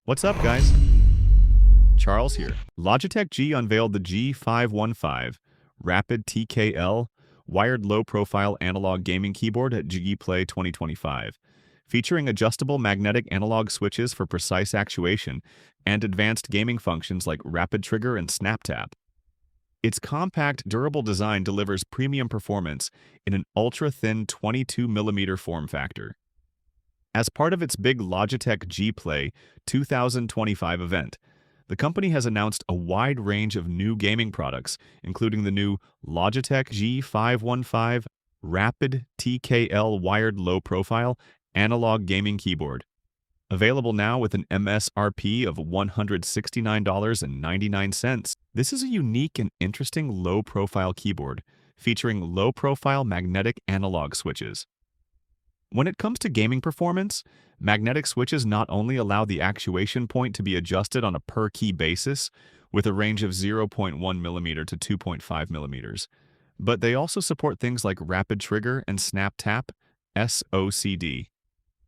What's up, guys? Charles here. Logitech G unveiled the G515 Rapid TKL wired low-profile analog gaming keyboard at Play 2025, featuring adjustable magnetic analog switches for precise actuation and advanced gaming functions like rapid trigger and snap tap. Its compact, durable design delivers premium performance in an ultra-thin 22mm form factor. As part of its big Logitech G Play 2025 event, the company has announced a wide range of new gaming products, including the new Logitech G515 Rapid TKL wired low-profile analog gaming keyboard. Available now with an MSRP of $169.99. This is a unique and interesting low-profile keyboard featuring low-profile magnetic analog switches. When it comes to gaming performance, magnetic switches not only allow the actuation point to be adjusted on a per-key basis with a range of 0.1mm to 2.5mm, but they also support things like rapid trigger and snap tap, SOCD,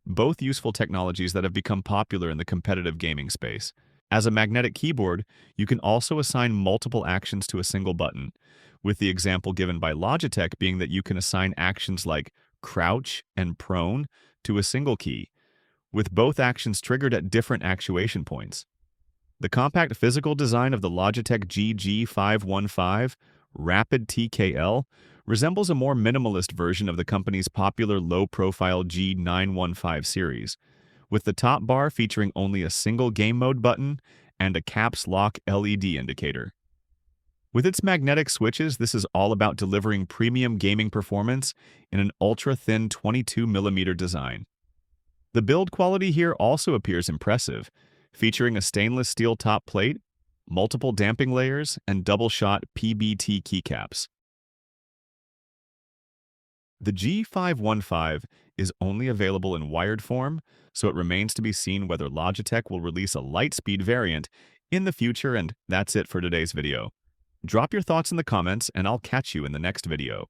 both useful technologies that have become popular in the competitive gaming space. As a magnetic keyboard, you can also assign multiple actions to a single button, with the example given by Logitech being that you can assign actions like crouch and prone to a single key, with both actions triggered at different actuation points. The compact physical design of the Logitech G515 Rapid TKL resembles a more minimalist version of the company's popular low-profile G915 series, with the top bar featuring only a single game mode button and a caps lock LED indicator. With its magnetic switches, this is all about delivering premium gaming performance in an ultra-thin 22mm design. The build quality here also appears impressive, featuring a stainless steel top plate, multiple damping layers, and double-shot PBT keycaps. The G515 is only available in wired form, so it remains to be seen whether Logitech will release a light-speed variant in the future, and that's it for today's video. Drop your thoughts in the comments, and I'll catch you in the next video.